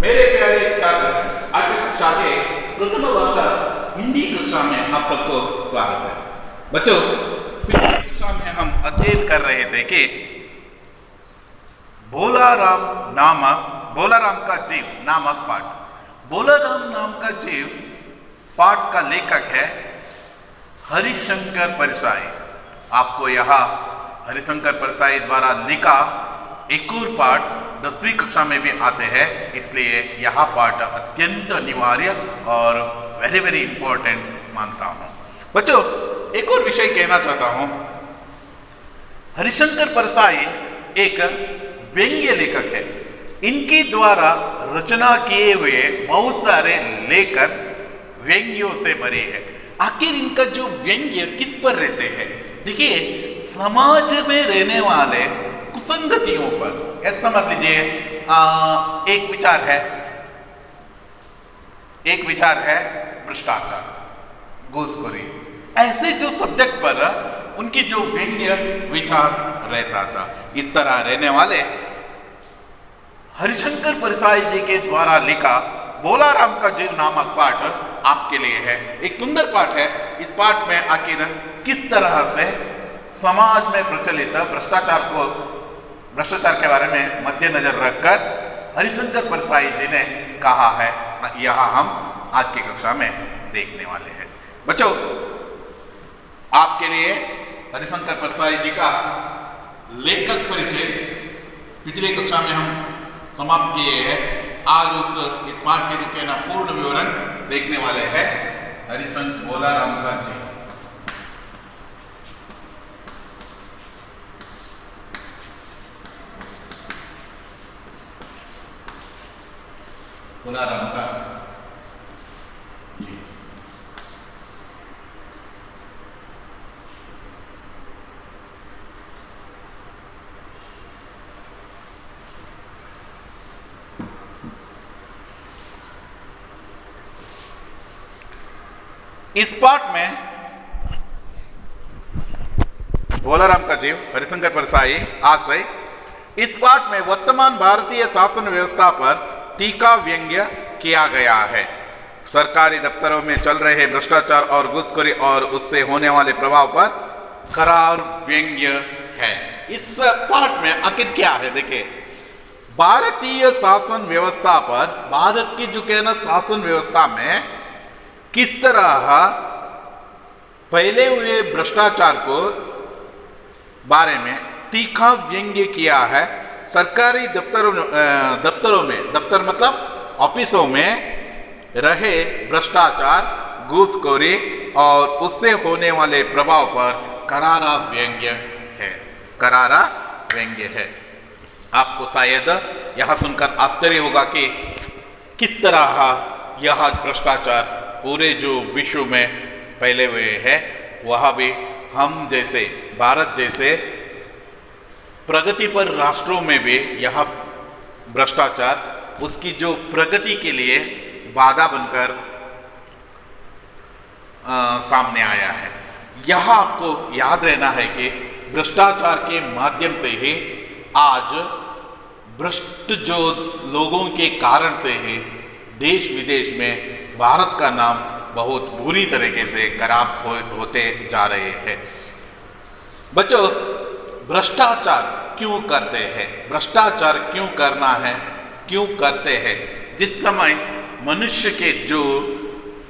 मेरे प्यारे छात्र, आठवीं कक्षा के प्रथम वर्ष हिंदी कक्षा में आप सबको स्वागत है। बच्चों, पिछली कक्षा में हम अध्ययन कर रहे थे कि बोलाराम का जीव नामक पाठ। बोलाराम नाम का जीव पाठ का लेखक है हरिशंकर परसाई। आपको यहाँ हरिशंकर परसाई द्वारा लिखा एक और पाठ 10वीं कक्षा में भी आते हैं, इसलिए यह पाठ अत्यंत अनिवार्य और वेरी वेरी इंपॉर्टेंट मानता हूं। बच्चों, एक और विषय कहना चाहता हूं। हरिशंकर परसाई एक व्यंग्य लेखक है। इनके द्वारा रचना किए हुए बहुत सारे लेखन व्यंग्यों से भरे हैं। आखिर इनका जो व्यंग्य किस पर रहते हैं? देखिए, समाज में रहने वाले कुसंगतियों पर। ऐसा समझ लीजिए, एक विचार है भ्रष्टाचार, घूसखोरी, ऐसे जो सब्जेक्ट पर उनकी जो व्यंग्य विचार रहता था। इस तरह रहने वाले हरिशंकर परसाई जी के द्वारा लिखा बोलाराम का जीव नामक पाठ आपके लिए है। एक सुंदर पाठ है। इस पाठ में आखिर किस तरह से समाज में प्रचलित भ्रष्टाचार के बारे में मद्देनजर रखकर हरिशंकर परसाई जी ने कहा है, यह हम आज की कक्षा में देखने वाले हैं। बच्चों, आपके लिए हरिशंकर परसाई जी का लेखक परिचय पिछली कक्षा में हम समाप्त किए हैं। आज इस पाठ के रूप में पूर्ण विवरण देखने वाले हैं। हरिशंकर बोलाराम का जी बोलाराम का जी। इस पाठ में बोलाराम का जीव हरिशंकर परसाई आशय, इस पाठ में वर्तमान भारतीय शासन व्यवस्था पर तीखा व्यंग्य किया गया है। सरकारी दफ्तरों में चल रहे भ्रष्टाचार और घूसखोरी और उससे होने वाले प्रभाव पर करार व्यंग्य है। इस पाठ में आखिर क्या है? देखिए, भारतीय शासन व्यवस्था पर, भारत की जो कहना शासन व्यवस्था में किस तरह फैले हुए भ्रष्टाचार को बारे में तीखा व्यंग्य किया है। सरकारी दफ्तरों में, दफ्तर मतलब ऑफिसों में रहे भ्रष्टाचार, घूसखोरी और उससे होने वाले प्रभाव पर करारा व्यंग्य है। आपको शायद यह सुनकर आश्चर्य होगा कि किस तरह यह भ्रष्टाचार पूरे जो विश्व में फैले हुए हैं, वह भी हम जैसे भारत जैसे प्रगति पर राष्ट्रों में भी यह भ्रष्टाचार उसकी जो प्रगति के लिए बाधा बनकर सामने आया है। यह आपको याद रहना है कि भ्रष्टाचार के माध्यम से ही आज भ्रष्ट जो लोगों के कारण से ही देश विदेश में भारत का नाम बहुत बुरी तरीके से खराब होते जा रहे हैं। बच्चों, भ्रष्टाचार क्यों करते हैं? भ्रष्टाचार क्यों करना है, क्यों करते हैं? जिस समय मनुष्य के जो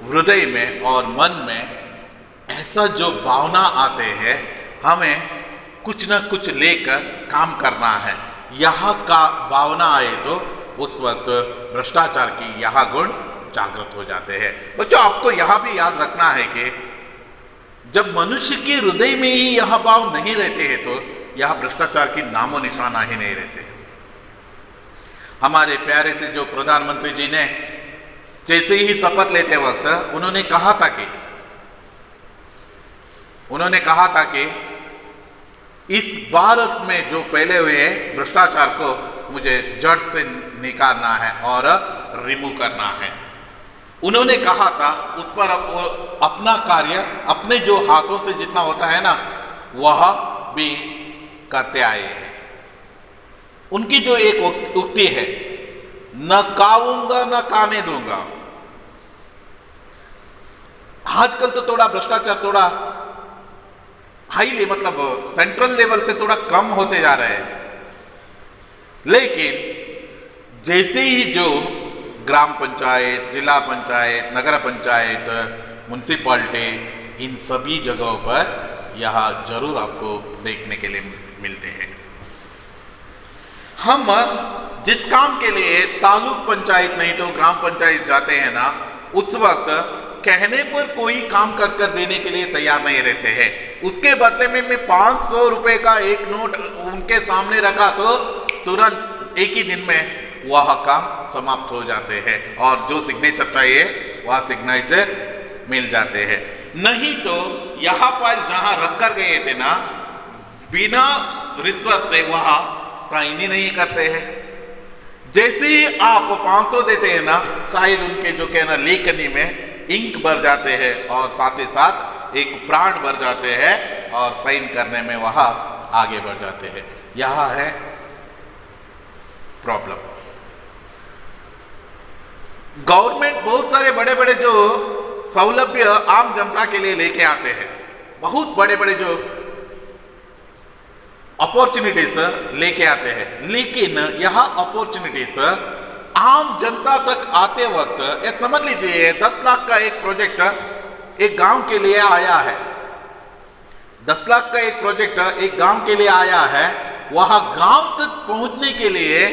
हृदय में और मन में ऐसा जो भावना आते हैं, हमें कुछ न कुछ लेकर काम करना है, यह का भावना आए तो उस वक्त भ्रष्टाचार की यह गुण जागृत हो जाते हैं। बच्चों, आपको यह भी याद रखना है कि जब मनुष्य के हृदय में ही यह भाव नहीं रहते हैं तो यह भ्रष्टाचार की नामो निशाना ही नहीं रहते। हमारे प्यारे से जो प्रधानमंत्री जी ने जैसे ही शपथ लेते वक्त उन्होंने कहा था कि इस भारत में जो फैले हुए भ्रष्टाचार को मुझे जड़ से निकालना है और रिमूव करना है। उन्होंने कहा था उस पर अपना कार्य अपने जो हाथों से जितना होता है ना, वह भी करते आए हैं। उनकी जो एक उक्ति है, न खाऊंगा न खाने दूंगा। आजकल तो थोड़ा भ्रष्टाचार थोड़ा हाईली मतलब सेंट्रल लेवल से थोड़ा कम होते जा रहे हैं, लेकिन जैसे ही जो ग्राम पंचायत, जिला पंचायत, नगर पंचायत, म्युनिसिपैलिटी, इन सभी जगहों पर यह जरूर आपको देखने के लिए मिलते हैं। हम जिस काम के लिए तालुक पंचायत नहीं तो ग्राम पंचायत जाते हैं ना, उस वक्त कहने पर कोई काम कर कर देने के लिए तैयार नहीं रहते हैं। उसके बदले में मैं 500 रुपए का एक नोट उनके सामने रखा तो तुरंत एक ही दिन में वह काम समाप्त हो जाते हैं और जो सिग्नेचर चाहिए वह सिग्नेचर मिल जाते हैं। नहीं तो यहाँ पर जहां रख कर गए थे ना, बिना रिश्वत से वह साइन ही नहीं करते हैं। जैसे ही आप 500 देते हैं ना, शायद उनके जो कहना लेखनी में इंक भर जाते हैं और साथ ही साथ एक प्राण भर जाते हैं और साइन करने में वह आगे बढ़ जाते हैं। यह है प्रॉब्लम। गवर्नमेंट बहुत सारे बड़े बड़े जो सौलभ्य आम जनता के लिए लेके आते हैं, बहुत बड़े बड़े जो अपॉर्चुनिटीज लेके आते हैं, लेकिन यह अपॉर्चुनिटीज आम जनता तक आते वक्त ये समझ लीजिए 10 लाख का एक प्रोजेक्ट एक गांव के लिए आया है, 10 लाख का एक प्रोजेक्ट एक गांव के लिए आया है। वहां गांव तक पहुंचने के लिए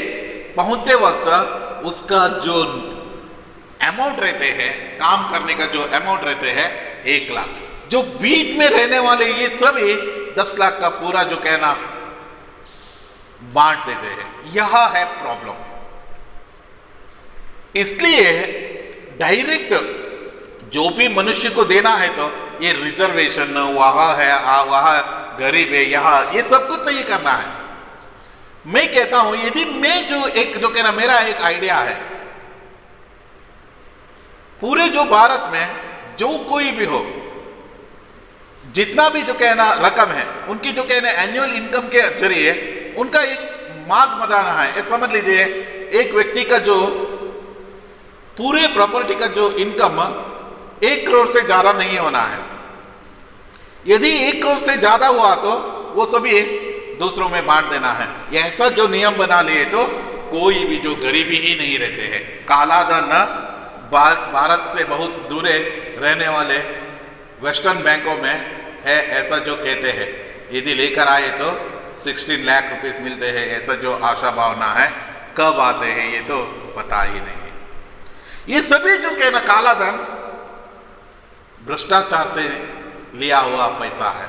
पहुंचते वक्त उसका जो अमाउंट रहते हैं, काम करने का जो अमाउंट रहते हैं 1 लाख, जो बीच में रहने वाले ये सभी 10 लाख का पूरा जो कहना बांट देते हैं। यह है प्रॉब्लम। इसलिए डायरेक्ट जो भी मनुष्य को देना है तो ये रिजर्वेशन वहां है, वहां गरीब है, यहां ये सब कुछ नहीं करना है। मैं कहता हूं यदि मैं जो एक जो कहना मेरा एक आइडिया है, पूरे जो भारत में जो कोई भी हो, जितना भी जो कहना रकम है उनकी जो कहना एनुअल इनकम के जरिए उनका एक मार्ग बनाना है। ये समझ लीजिए एक व्यक्ति का जो पूरे प्रॉपर्टी का जो इनकम 1 करोड़ से ज्यादा नहीं होना है। यदि 1 करोड़ से ज्यादा हुआ तो वो सभी दूसरों में बांट देना है। ऐसा जो नियम बना लिए तो कोई भी जो गरीबी ही नहीं रहते हैं। काला धन भारत से बहुत दूर रहने वाले वेस्टर्न बैंकों में है, ऐसा जो कहते हैं। यदि लेकर आए तो 16 लाख रुपीस मिलते हैं, ऐसा जो आशा भावना है। कब आते हैं ये तो पता ही नहीं है। ये सभी जो कहना काला धन भ्रष्टाचार से लिया हुआ पैसा है।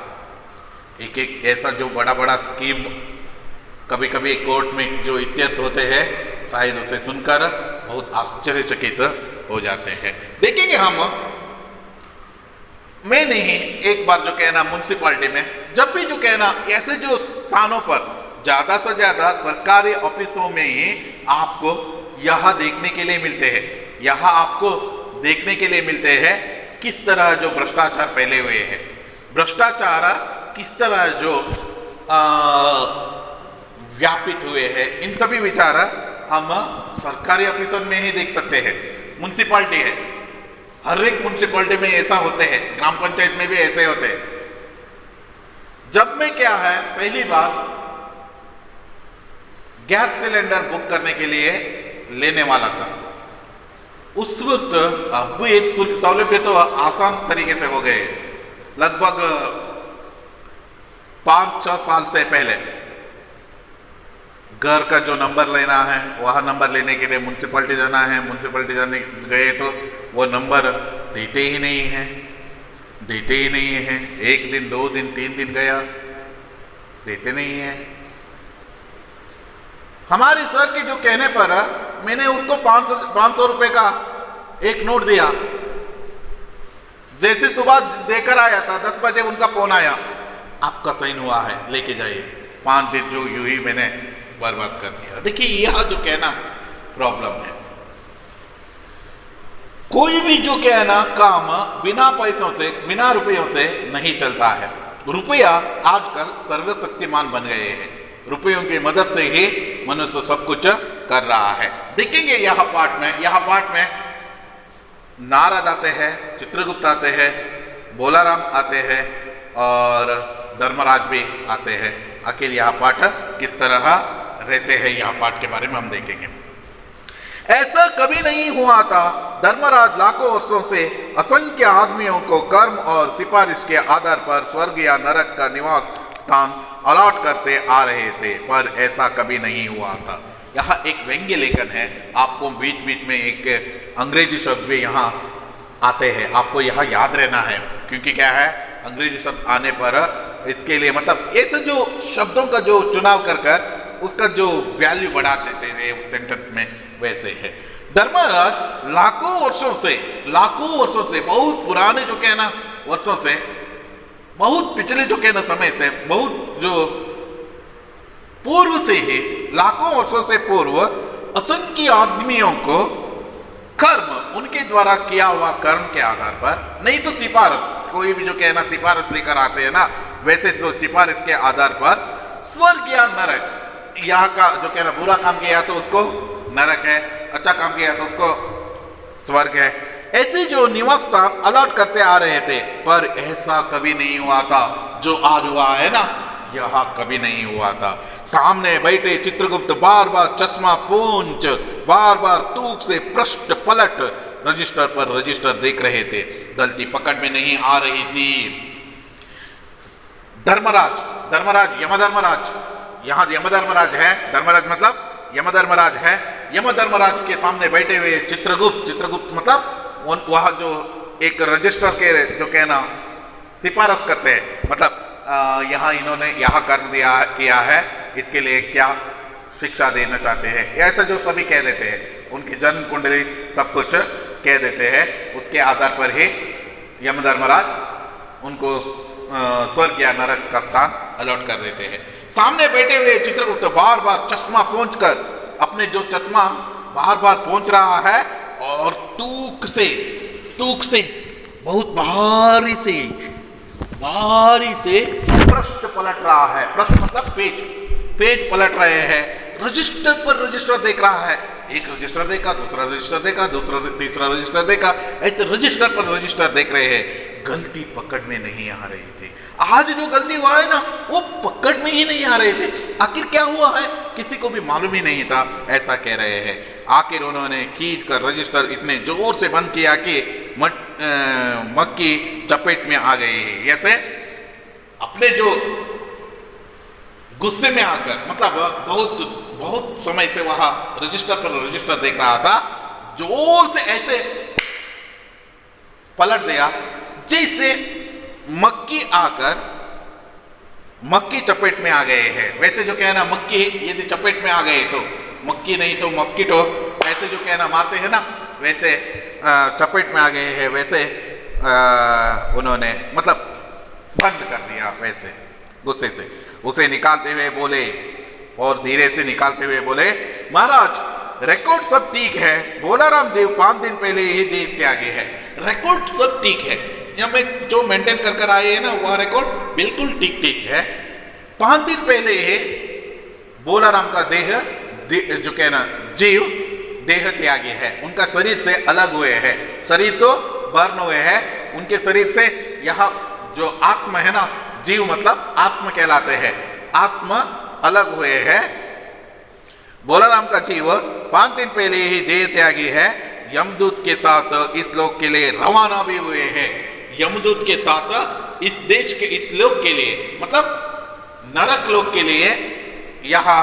एक एक ऐसा जो बड़ा बड़ा स्कीम कभी कभी कोर्ट में जो इत्यर्थ होते हैं, शायद उसे सुनकर बहुत आश्चर्यचकित हो जाते हैं। देखेंगे हम, मैं नहीं, एक बार जो कहना म्युनिसिपैलिटी में जब भी जो कहना ऐसे जो स्थानों पर ज्यादा से ज्यादा सरकारी ऑफिसों में ही आपको यह देखने के लिए मिलते हैं, यह आपको देखने के लिए मिलते हैं किस तरह जो भ्रष्टाचार फैले हुए हैं, भ्रष्टाचार किस तरह जो व्यापित हुए हैं। इन सभी विचार हम सरकारी ऑफिसर में ही देख सकते हैं। म्युनिसिपैलिटी है, हर एक म्युनिसिपैलिटी में ऐसा होते हैं, ग्राम पंचायत में भी ऐसे होते हैं। जब मैं क्या है पहली बार गैस सिलेंडर बुक करने के लिए लेने वाला था, उस वक्त अब एक सौलभ्य तो आसान तरीके से हो गए। लगभग 5-6 साल से पहले घर का जो नंबर लेना है, वह नंबर लेने के लिए म्युनिसिपैलिटी जाना है। म्युनिसिपैलिटी जाने गए तो वो नंबर देते ही नहीं है, देते ही नहीं है। 1 दिन 2 दिन 3 दिन गया, देते नहीं है। हमारे सर के जो कहने पर मैंने उसको 500 रुपए का एक नोट दिया। जैसे सुबह देकर आया था, 10 बजे उनका फोन आया, आपका साइन हुआ है, लेके जाइए। 5 दिन जो यूं ही मैंने बर्बाद कर दिया। देखिए यह जो कहना प्रॉब्लम है। कोई भी जो कहना काम बिना पैसों से, बिना रुपयों से नहीं चलता है। रुपया आजकल सर्वशक्तिमान बन गए हैं। रुपयों की मदद से ही मनुष्य सब कुछ कर रहा है। देखेंगे यह पाठ में नारद आते हैं, चित्रगुप्त आते हैं, बोलाराम आते हैं और धर्मराज भी आते हैं। आखिर यह पाठ किस तरह रहते हैं, यह पाठ के बारे में हम देखेंगे। ऐसा कभी नहीं हुआ था। धर्मराज लाखों वर्षों से असंख्य आदमियों को कर्म और सिफारिश के आधार पर स्वर्ग या नरक का निवास स्थान अलॉट करते आ रहे थे, पर ऐसा कभी नहीं हुआ था। यहाँ एक व्यंग्य लेखन है, आपको बीच बीच में एक अंग्रेजी शब्द भी यहाँ आते हैं, आपको यह याद रहना है, क्योंकि क्या है, अंग्रेजी शब्द आने पर इसके लिए मतलब ऐसे जो शब्दों का जो चुनाव कर उसका जो वैल्यू बढ़ा देते थे उस सेंटेंस में, वैसे है। धर्मराज लाखों वर्षों से बहुत पुराने जो कहना वर्षों से, बहुत पिछले जो कहना समय से, बहुत जो पूर्व से ही, लाखों वर्षों से पूर्व असंख्य आदमियों को कर्म, उनके द्वारा किया हुआ कर्म के आधार पर, नहीं तो सिफारिश, कोई भी जो कहना सिफारिश लेकर आते हैं ना, वैसे तो सिफारिश के आधार पर स्वर्ग या नरक, यहाँ का जो कहना बुरा काम किया तो उसको नरक है, अच्छा काम किया तो उसको स्वर्ग है, ऐसे जो निवास स्थान अलॉट करते आ रहे थे, पर ऐसा कभी नहीं हुआ था जो आज हुआ है ना, यह कभी नहीं हुआ था। सामने बैठे चित्रगुप्त बार बार चश्मा पूंछ, बार बार तूक से पृष्ठ पलट रजिस्टर पर रजिस्टर देख रहे थे, गलती पकड़ में नहीं आ रही थी। धर्मराज यमधर्मराज, यहाँ यमधर्मराज है, धर्मराज मतलब यमधर्मराज है, यमधर्मराज के सामने बैठे हुए चित्रगुप्त मतलब वह जो एक रजिस्टर के जो कहना सिफारिश करते हैं, मतलब यहाँ इन्होंने यह कर्म किया है, इसके लिए क्या शिक्षा देना चाहते हैं, ऐसा जो सभी कह देते हैं, उनकी जन्म कुंडली सब कुछ कह देते हैं, उसके आधार पर ही यमधर्मराज उनको स्वर्ग या नरक का स्थान अलॉट कर देते हैं। सामने बैठे हुए चित्रगुप्त बार बार चश्मा पोंछकर, अपने जो चश्मा बार बार पोंछ रहा है और तूक से बहुत भारी से पृष्ठ पलट रहा है, पृष्ठ मतलब पेज पलट रहे हैं, रजिस्टर पर रजिस्टर देख रहा है, एक रजिस्टर देखा, दूसरा रजिस्टर देखा, तीसरा रजिस्टर देखा, ऐसे रजिस्टर पर रजिस्टर देख रहे हैं, गलती पकड़ में नहीं आ रही थी। आज जो गलती हुआ है ना, वो पकड़ में ही नहीं आ रहे थे। आखिर क्या हुआ है, किसी को भी मालूम ही नहीं था, ऐसा कह रहे हैं। आखिर उन्होंने खींच कर रजिस्टर इतने जोर से बंद किया कि मक्खी चपेट में आ गई। ऐसे अपने जो गुस्से में आकर, मतलब बहुत समय से वहां रजिस्टर पर रजिस्टर देख रहा था, जोर से ऐसे पलट दिया जैसे मक्खी चपेट में आ गए हैं। वैसे जो कहना मक्खी यदि चपेट में आ गए तो, मक्खी नहीं तो मॉस्किटो, ऐसे जो कहना मारते हैं ना, वैसे चपेट में आ गए हैं, वैसे उन्होंने मतलब बंद कर दिया, वैसे गुस्से से उसे निकालते हुए बोले, और धीरे से निकालते हुए बोले, महाराज रिकॉर्ड सब ठीक है, बोलाराम जी 5 दिन पहले ही दे त्यागे है, रिकॉर्ड सब ठीक है, यहाँ में जो मेंटेन कर आए हैं ना, वह रिकॉर्ड बिल्कुल ठीक है। 5 दिन पहले ही बोलाराम का जो कहना जीव देह त्यागी है, उनका शरीर से अलग हुए हैं, शरीर तो बर्न हुए हैं, उनके शरीर से यह जो आत्म है ना, जीव मतलब आत्म कहलाते हैं, आत्म अलग हुए हैं। बोलाराम का जीव 5 दिन पहले ही देह त्यागी है, यमदूत के साथ इस लोक के लिए रवाना भी हुए हैं। यमदूत के साथ इस देश के, इस लोक के लिए, मतलब नरक लोक के लिए यहाँ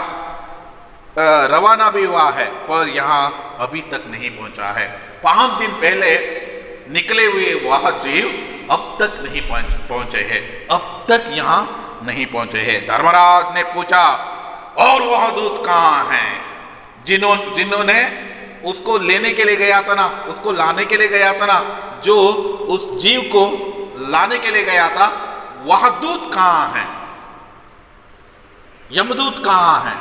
रवाना भी हुआ है, पर यहाँ अभी तक नहीं पहुंचा है। 5 दिन पहले निकले हुए वह जीव अब तक नहीं पहुंचे हैं, अब तक यहाँ नहीं पहुंचे हैं। धर्मराज ने पूछा, और वह दूत कहाँ हैं? जिन्होंने उसको लेने के लिए गया था ना, उसको लाने के लिए गया था ना, जो उस जीव को लाने के लिए गया था, वह दूत कहाँ है? यमदूत कहाँ है?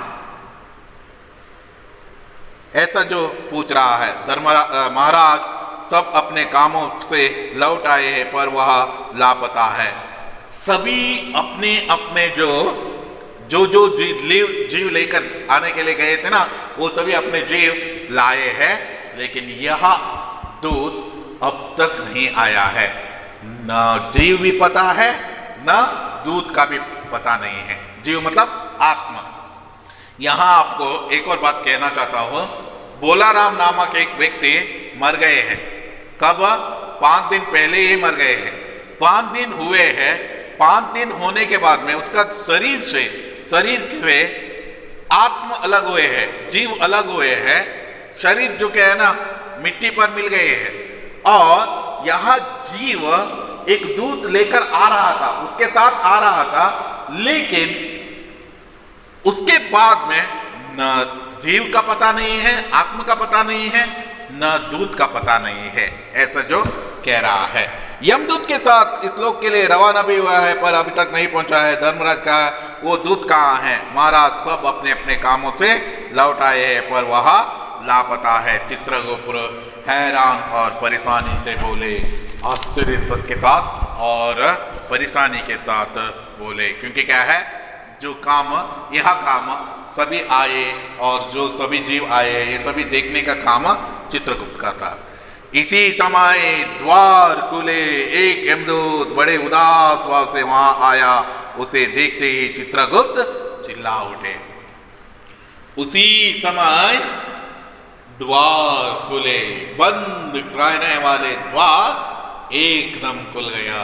ऐसा जो पूछ रहा है। महाराज सब अपने कामों से लौट आए हैं, पर वह लापता है। सभी अपने अपने जो जो जो जीव लेकर आने के लिए गए थे ना, वो सभी अपने जीव लाए हैं, लेकिन यह दूत अब तक नहीं आया है। न जीव भी पता है, न दूत का भी पता नहीं है। जीव मतलब आत्मा। यहां आपको एक और बात कहना चाहता हूं, बोलाराम नामक एक व्यक्ति मर गए हैं। कब? 5 दिन पहले ही मर गए हैं। 5 दिन हुए हैं। 5 दिन होने के बाद में उसका शरीर से आत्मा अलग हुए हैं, जीव अलग हुए हैं। शरीर जो क्या है ना, मिट्टी पर मिल गए हैं, और यह जीव एक दूत लेकर आ रहा था, उसके साथ आ रहा था, लेकिन उसके बाद में न जीव का पता नहीं है, आत्मा का पता नहीं है, न दूत का पता नहीं है, ऐसा जो कह रहा है। यमदूत के साथ इस लोक के लिए रवाना भी हुआ है, पर अभी तक नहीं पहुंचा है। धर्मराज का वो दूत कहाँ है? महाराज सब अपने अपने कामों से लौट आए हैं, पर वह लापता है। चित्रगुप्त हैरान और परेशानी से बोले, आश्चर्य के साथ और परेशानी के साथ बोले, क्योंकि क्या है, जो काम, यह काम सभी आए और जो सभी जीव आए, ये सभी देखने का काम चित्रगुप्त का था। इसी समय द्वार खुले, एक यमदूत बड़े उदास भाव से वहां आया। उसे देखते ही चित्रगुप्त चिल्ला उठे। उसी समय द्वार खुले, बंद रहने वाले द्वार एकदम खुल गया।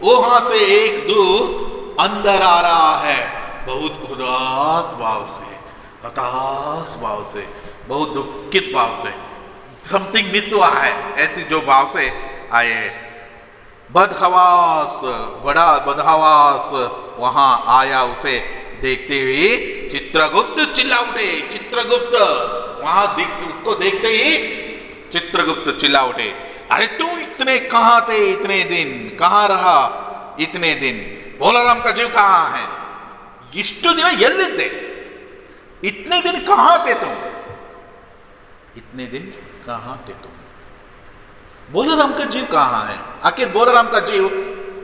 वहां से एक दूत अंदर आ रहा है, बहुत उदास भाव से, हताश भाव से, बहुत दुखित भाव से, समथिंग मिस हुआ है, ऐसी जो भाव से आए। बदहवास, बड़ा बदहवास वहां आया। उसे देखते हुए चित्रगुप्त चिल्ला उठे। चित्रगुप्त वहां उसको देखते ही चित्रगुप्त चिल्ला उठे, अरे तू इतने कहां थे? इतने दिन कहां रहा? इतने दिन बोलाराम का जीव कहां है? इष्टु दिन एल्लिद्दे? इतने दिन कहां थे तुम? इतने दिन कहां थे तुम? बोलाराम का जीव कहां है? आखिर बोलाराम का जीव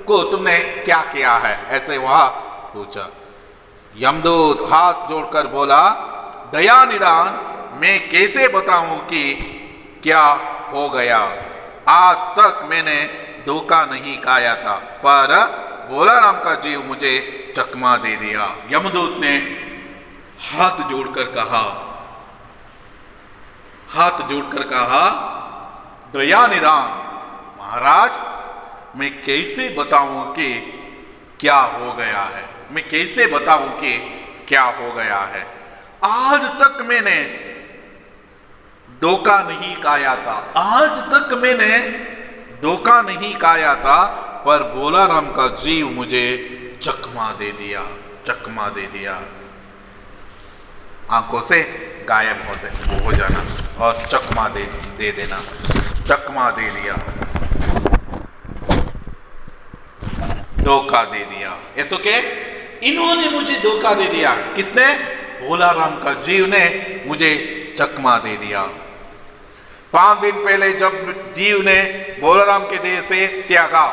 को तुमने क्या किया है? ऐसे वह पूछा। यमदूत हाथ जोड़कर बोला, दया निदान, मैं कैसे बताऊं कि क्या हो गया? आज तक मैंने धोखा नहीं खाया था, पर बोलाराम का जीव मुझे चकमा दे दिया। यमदूत ने हाथ जोड़कर कहा, दया निदान, महाराज मैं कैसे बताऊं कि क्या हो गया है? मैं कैसे बताऊं कि क्या हो गया है? आज तक मैंने धोखा नहीं खाया था, आज तक मैंने धोखा नहीं खाया था, पर बोलाराम का जीव मुझे चकमा दे दिया। आंखों से गायब हो जाना और चकमा दे देना, चकमा दे दिया, धोखा दे दिया। ऐसो के इन्होंने मुझे धोखा दे दिया। किसने? बोलाराम का जीव ने मुझे चकमा दे दिया। 5 दिन पहले जब जीव ने बोलाराम के देह से त्यागा,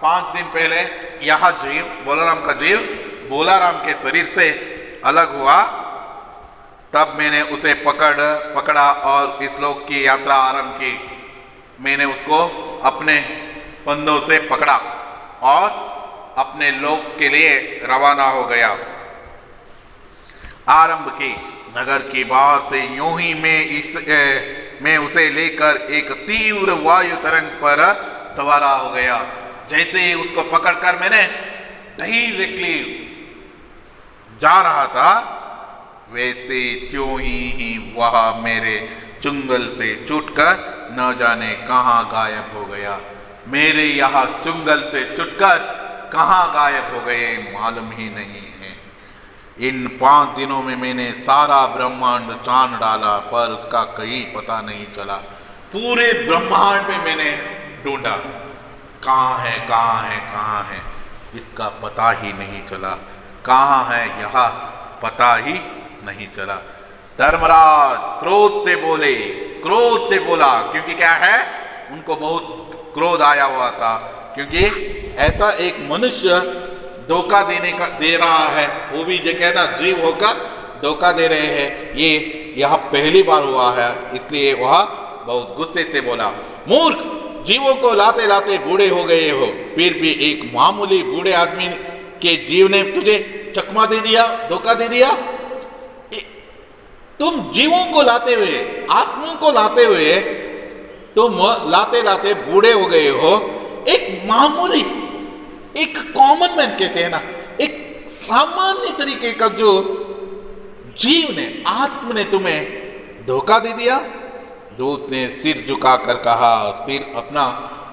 5 दिन पहले यह जीव, बोलाराम का जीव बोलाराम के शरीर से अलग हुआ, तब मैंने उसे पकड़ा और इस लोक की यात्रा आरंभ की। मैंने उसको अपने पंधों से पकड़ा और अपने लोक के लिए रवाना हो गया। आरंभ की नगर की बाहर से यूं ही मैं उसे लेकर एक तीव्र वायु तरंग पर सवारा हो गया। जैसे ही उसको पकड़कर मैंने डायरेक्टली जा रहा था, वैसे त्यों ही वह मेरे चुंगल से छूटकर न जाने कहां गायब हो गया। मेरे यह चुंगल से छूटकर कहां गायब हो गए मालूम ही नहीं है। इन 5 दिनों में मैंने सारा ब्रह्मांड छान डाला, पर उसका कहीं पता नहीं चला। पूरे ब्रह्मांड में मैंने ढूंढा, कहां है, इसका पता ही नहीं चला। कहां है यह पता ही नहीं चला। धर्मराज क्रोध से बोला, क्योंकि क्या है, उनको बहुत क्रोध आया हुआ था, क्योंकि ऐसा एक मनुष्य धोखा दे रहा है, वो भी जो कहना जीव होकर धोखा दे रहे हैं। ये यह पहली बार हुआ है, इसलिए वह बहुत गुस्से से बोला, मूर्ख, जीवों को लाते लाते बूढ़े हो गए हो, फिर भी एक मामूली बूढ़े आदमी के जीव ने तुझे चकमा दे दिया, धोखा दे दिया। तुम जीवों को लाते हुए, आत्माओं को लाते हुए तुम लाते लाते बूढ़े हो गए हो। एक मामूली, एक कॉमन मैन कहते हैं ना, एक सामान्य तरीके का जो जीव ने, आत्मा ने तुम्हें धोखा दे दिया। दूत ने सिर झुकाकर कहा, सिर अपना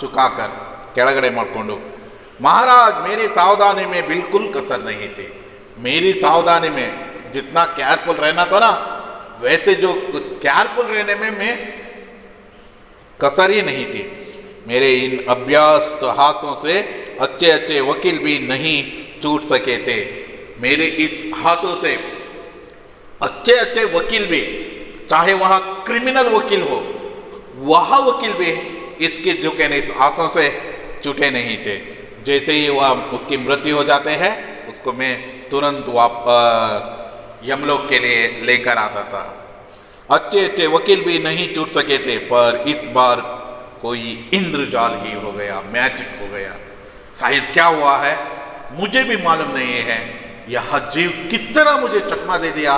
झुकाकर ಕೆಳಗಡೆ ಮಾಡಿಕೊಂಡು, महाराज मेरी सावधानी में बिल्कुल कसर नहीं थी। मेरी सावधानी में जितना केयरफुल रहना था ना, वैसे जो कुछ केयरफुल रहने में मैं कसर ही नहीं थी। मेरे इन अभ्यस्त हाथों से अच्छे अच्छे वकील भी नहीं छूट सके थे। मेरे इस हाथों से अच्छे अच्छे वकील भी, चाहे वह क्रिमिनल वकील हो, वह वकील भी इसके जो कहने इस हाथों से छूटे नहीं थे। जैसे ही वह उसकी मृत्यु हो जाते हैं, उसको मैं तुरंत यमलोक के लिए लेकर आता था। अच्छे अच्छे वकील भी नहीं छूट सके थे, पर इस बार कोई इंद्रजाल ही हो गया, मैजिक हो गया। शायद क्या हुआ है मुझे भी मालूम नहीं है। यह जीव किस तरह मुझे चकमा दे दिया,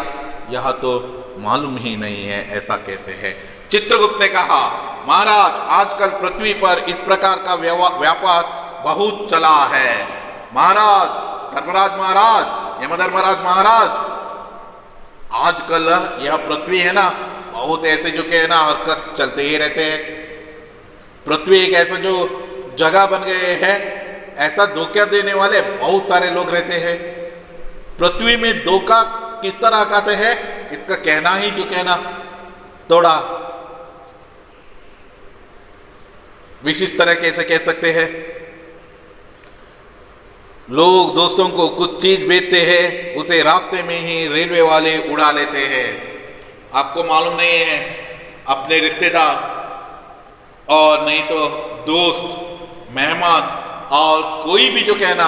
यह तो मालूम ही नहीं है, ऐसा कहते हैं। चित्रगुप्त ने कहा, महाराज, आजकल पृथ्वी पर इस प्रकार का व्यापार बहुत चला है। महाराज, धर्मराज महाराज, यमधर्मराज महाराज, आजकल यह पृथ्वी है ना, बहुत ऐसे जो के ना हरकत चलते ही रहते हैं। पृथ्वी एक ऐसा जो जगह बन गए है, ऐसा धोखा देने वाले बहुत सारे लोग रहते हैं। पृथ्वी में धोखा किस तरह कहते हैं, इसका कहना ही जो कहना थोड़ा विशिष्ट तरह कैसे कह सकते हैं। लोग दोस्तों को कुछ चीज बेचते हैं, उसे रास्ते में ही रेलवे वाले उड़ा लेते हैं। आपको मालूम नहीं है, अपने रिश्तेदार और नहीं तो दोस्त, मेहमान और कोई भी जो कहना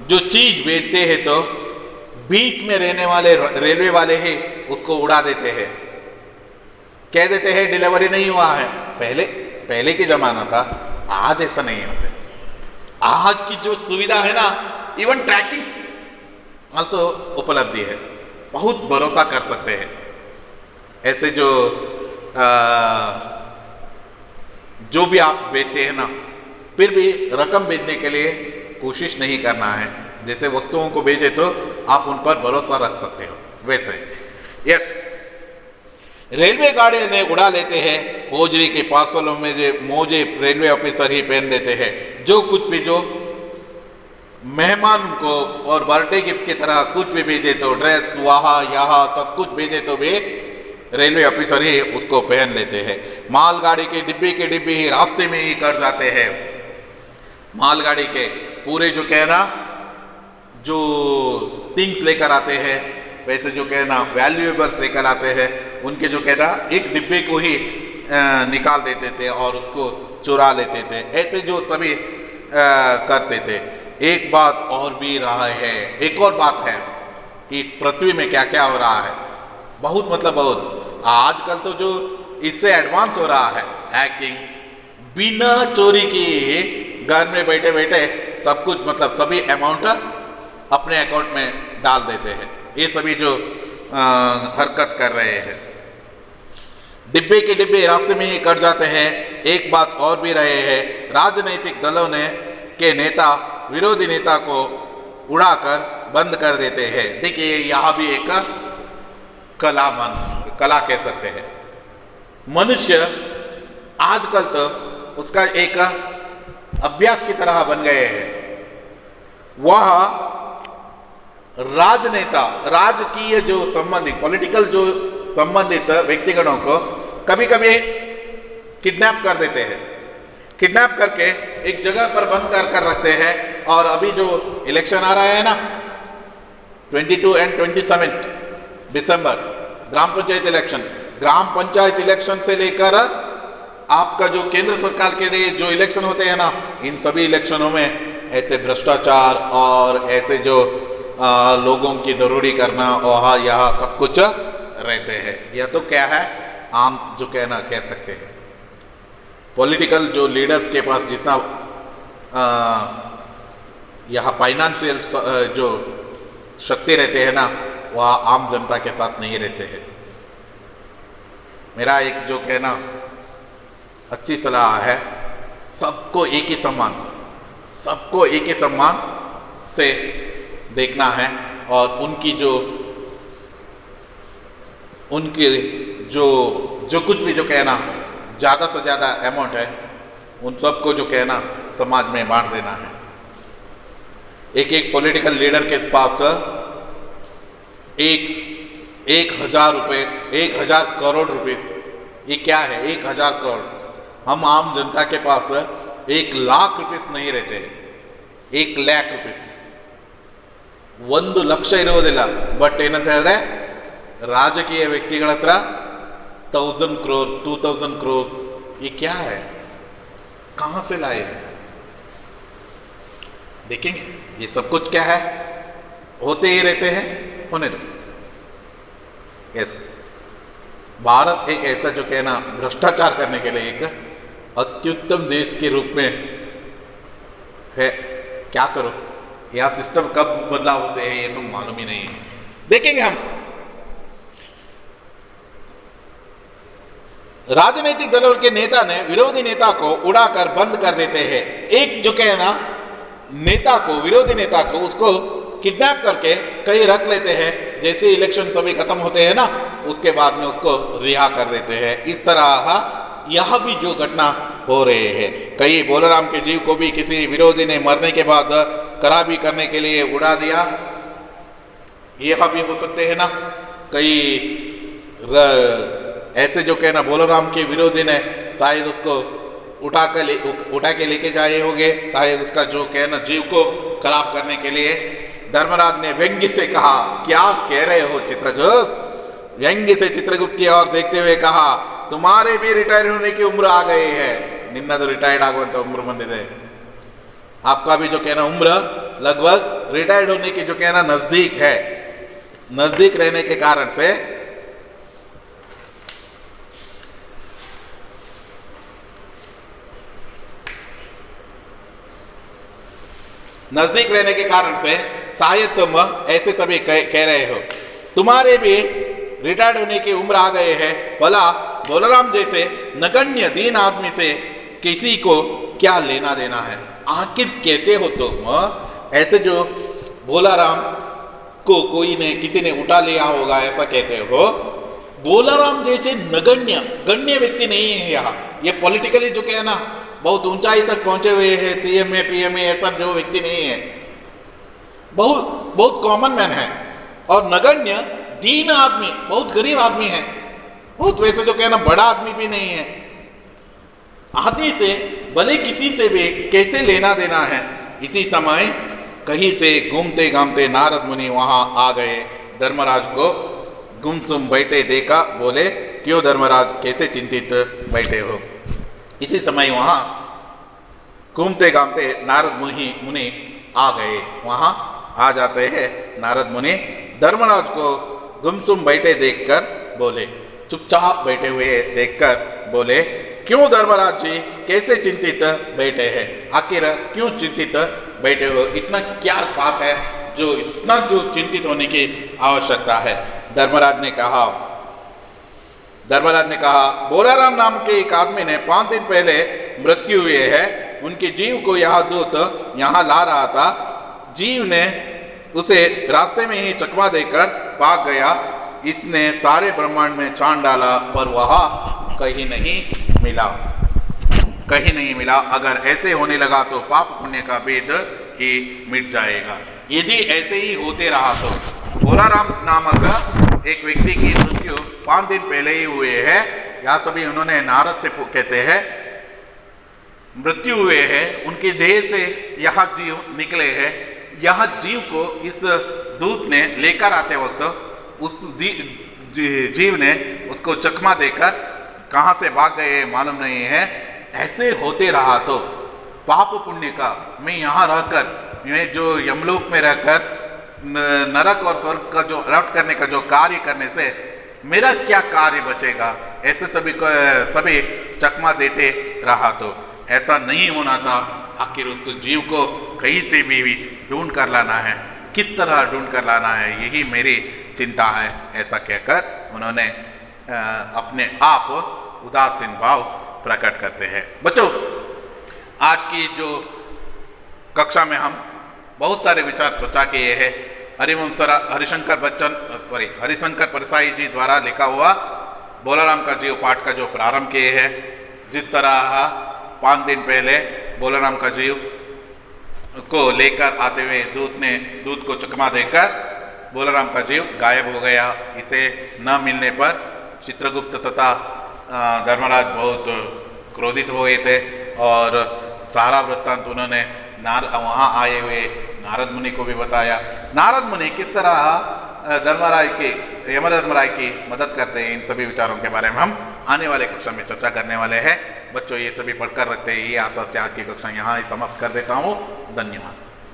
जो चीज बेचते हैं, तो बीच में रहने वाले रेलवे वाले ही उसको उड़ा देते हैं, कह देते हैं डिलीवरी नहीं हुआ है। पहले के जमाना था, आज ऐसा नहीं होता। आज की जो सुविधा है ना, इवन ट्रैकिंग आल्सो उपलब्धि है, बहुत भरोसा कर सकते हैं। ऐसे जो भी आप बेचते हैं ना, फिर भी रकम भेजने के लिए कोशिश नहीं करना है। जैसे वस्तुओं को भेजे तो आप उन पर भरोसा रख सकते हो, वैसे यस रेलवे गाड़ी ने उड़ा लेते हैं। होजरी के पार्सलों में जो मोजे रेलवे ऑफिसर ही पहन देते हैं। जो कुछ भी जो मेहमान को और बर्थडे गिफ्ट की तरह कुछ भी भेजे, तो ड्रेस वहाँ यहाँ सब कुछ भेजे तो वे रेलवे ऑफिसर ही उसको पहन लेते हैं। मालगाड़ी के डिब्बे ही रास्ते में ही कट जाते हैं। मालगाड़ी के पूरे जो कहना जो थिंग्स लेकर आते हैं, वैसे जो कहना वैल्यूएबल्स लेकर आते हैं, उनके जो कहना एक डिब्बे को ही निकाल देते थे और उसको चुरा लेते थे। ऐसे जो सभी करते थे। एक बात और भी रहा है, एक और बात है, इस पृथ्वी में क्या क्या हो रहा है, बहुत मतलब बहुत। आजकल तो जो इससे एडवांस हो रहा है, हैकिंग, बिना चोरी की घर में बैठे बैठे सब कुछ मतलब सभी अमाउंट अपने अकाउंट में डाल देते हैं। ये सभी जो हरकत कर रहे हैं, डिब्बे के डिब्बे रास्ते में ही कट जाते हैं। एक बात और भी रहे हैं, राजनीतिक दलों ने के नेता विरोधी नेता को उड़ाकर बंद कर देते हैं। देखिए यहाँ भी एक कला कह सकते हैं। मनुष्य आजकल तो उसका एक अभ्यास की तरह बन गए हैं। वह राजनेता, राजकीय जो संबंधित पॉलिटिकल जो संबंधित व्यक्तिगणों को कभी कभी किडनैप कर देते हैं। किडनैप करके एक जगह पर बंद कर रखते हैं। और अभी जो इलेक्शन आ रहा है ना, 22 and 27 December, gram panchayat election से लेकर आपका जो केंद्र सरकार के लिए जो इलेक्शन होते हैं ना, इन सभी इलेक्शनों में ऐसे भ्रष्टाचार और ऐसे जो लोगों की जरूरी करना वहाँ यहाँ सब कुछ रहते हैं। यह तो क्या है, आम जो कहना कह सकते हैं। पॉलिटिकल जो लीडर्स के पास जितना यहाँ फाइनेंशियल जो शक्ति रहते हैं ना, वह आम जनता के साथ नहीं रहते हैं। मेरा एक जो कहना अच्छी सलाह है, सबको एक ही सम्मान, सबको एक ही सम्मान से देखना है, और उनकी जो कुछ भी जो कहना ज़्यादा से ज़्यादा अमाउंट है, उन सबको जो कहना समाज में बांट देना है। एक पॉलिटिकल लीडर के पास 1,000 रुपये, 1,000 करोड़ रुपए, ये क्या है 1,000 करोड़। हम आम जनता के पास 1,00,000 रुपये नहीं रहते, 1,00,000 रुपये, 1 ಲಕ್ಷ ಇರುವುದಿಲ್ಲ. ಬಟ್ ಏನಂತ ಹೇಳಿದ್ರೆ ರಾಜಕೀಯ ವ್ಯಕ್ತಿಗಳ ಹತ್ರ 1,000 crore, 2,000 crores, ये क्या है, कहाँ से लाए हैं? देखेंगे ये सब कुछ क्या है, होते ही रहते हैं, होने दो। यस, भारत एक ऐसा जो कहना भ्रष्टाचार करने के लिए एक अत्युत्तम देश के रूप में है। क्या करो, यह सिस्टम कब बदलाव होते हैं ये तो मालूम ही नहीं है। देखेंगे हम राजनीतिक दलों के नेता ने विरोधी नेता को उड़ाकर बंद कर देते हैं। एक जो कहना नेता को, विरोधी नेता को, उसको किडनैप करके कहीं रख लेते हैं, जैसे इलेक्शन सभी खत्म होते हैं ना, उसके बाद में उसको रिहा कर देते हैं। इस तरह यह भी जो घटना हो रहे हैं, कई बोलराम के जीव को भी किसी विरोधी ने मरने के बाद खराबी करने के लिए उड़ा दिया, यह भी हो सकते हैं ना। कई ऐसे जो कहना बोलराम के विरोधी ने शायद उसको उठा के लेके जाए होंगे, शायद उसका जो कहना जीव को खराब करने के लिए। धर्मराज ने व्यंग्य से कहा, क्या कह रहे हो चित्रगुप्त? व्यंग्य से चित्रगुप्त की ओर देखते हुए कहा, तुम्हारे भी रिटायर होने की उम्र आ गई है। निम्न तो रिटायर्ड आगुವಂತ उम्र ಬಂದಿದೆ, आपका भी जो कहना उम्र लगभग रिटायर्ड होने की जो कहना नजदीक है। नजदीक रहने के कारण से शायद तुम ऐसे सभी कह रहे हो, तुम्हारे भी रिटायर्ड होने की उम्र आ गए हैं। भला बोलराम जैसे नगण्य दीन आदमी से किसी को क्या लेना देना है? आखिर कहते हो तुम ऐसे जो बोलाराम को कोई ने किसी ने उठा लिया होगा, ऐसा कहते हो। बोलाराम जैसे गण्य व्यक्ति नहीं है यहाँ। ये पॉलिटिकली जो कहना बहुत ऊंचाई तक पहुंचे हुए हैं, सीएम ए पीएम ए ऐसा जो व्यक्ति नहीं है, बहुत कॉमन मैन है। और नगण्य दीन आदमी, बहुत गरीब आदमी है, बहुत वैसे जो कहना बड़ा आदमी भी नहीं है। आदमी से भले किसी से भी कैसे लेना देना है। इसी समय कहीं से घूमते घामते नारद मुनि वहां आ गए। धर्मराज को गुमसुम बैठे देखा, बोले, क्यों धर्मराज, कैसे चिंतित बैठे हो? इसी समय वहां घूमते घामते नारद मुनि आ गए। वहां आ जाते हैं नारद मुनि, धर्मराज को गुमसुम बैठे देखकर बोले, चुपचाप बैठे हुए देखकर बोले, क्यों धर्मराज जी, कैसे चिंतित बैठे हैं? आखिर क्यों चिंतित बैठे हो? इतना क्या बात है जो इतना जो चिंतित होने की आवश्यकता है? धर्मराज ने कहा, बोलाराम नाम के एक आदमी ने 5 दिन पहले मृत्यु हुए है। उनके जीव को यह दूत यहाँ ला रहा था। जीव ने उसे रास्ते में ही चकमा देकर भाग गया। इसने सारे ब्रह्मांड में छान डाला, पर वह कहीं नहीं मिला। अगर ऐसे होने लगा तो पाप पुण्य का भेद ही मिट जाएगा। यदि ऐसे ही होते रहा तो बोलाराम नामक एक व्यक्ति की मृत्यु 5 दिन पहले ही हुए है। यह सभी उन्होंने नारद से कहते हैं, मृत्यु हुए हैं, उनके देह से यह जीव निकले हैं। यह जीव को इस दूत ने लेकर आते वक्त उस जीव ने उसको चकमा देकर कहाँ से भाग गए मालूम नहीं है। ऐसे होते रहा तो पाप पुण्य का, मैं यहाँ रहकर, मैं जो यमलोक में रहकर नरक और स्वर्ग का जो अलर्ट करने का जो कार्य करने से मेरा क्या कार्य बचेगा, ऐसे सभी चकमा देते रहा। तो ऐसा नहीं होना था। आखिर उस जीव को कहीं से भी ढूंढ कर लाना है, किस तरह ढूंढ कर लाना है, यही मेरी चिंता है। ऐसा कहकर उन्होंने अपने आप उदासीन भाव प्रकट करते हैं। बच्चों, आज की जो कक्षा में हम बहुत सारे विचार चर्चा किए हैं। हरिशंकर परसाई जी द्वारा लिखा हुआ बोलाराम का जीव पाठ का जो प्रारंभ किए हैं, जिस तरह 5 दिन पहले बोलाराम का जीव को लेकर आते हुए दूध को चकमा देकर बोलाराम का जीव गायब हो गया। इसे न मिलने पर चित्रगुप्त तथा धर्मराज बहुत क्रोधित हुए थे और सारा वृत्तांत उन्होंने वहाँ आए हुए नारद मुनि को भी बताया। नारद मुनि किस तरह यमधर्मराय की मदद करते हैं, इन सभी विचारों के बारे में हम आने वाले कक्षा में चर्चा करने वाले हैं। बच्चों, ये सभी पढ़कर रखते हैं। ये आशा से आज की कक्षा यहाँ ही समाप्त कर देता हूँ। धन्यवाद।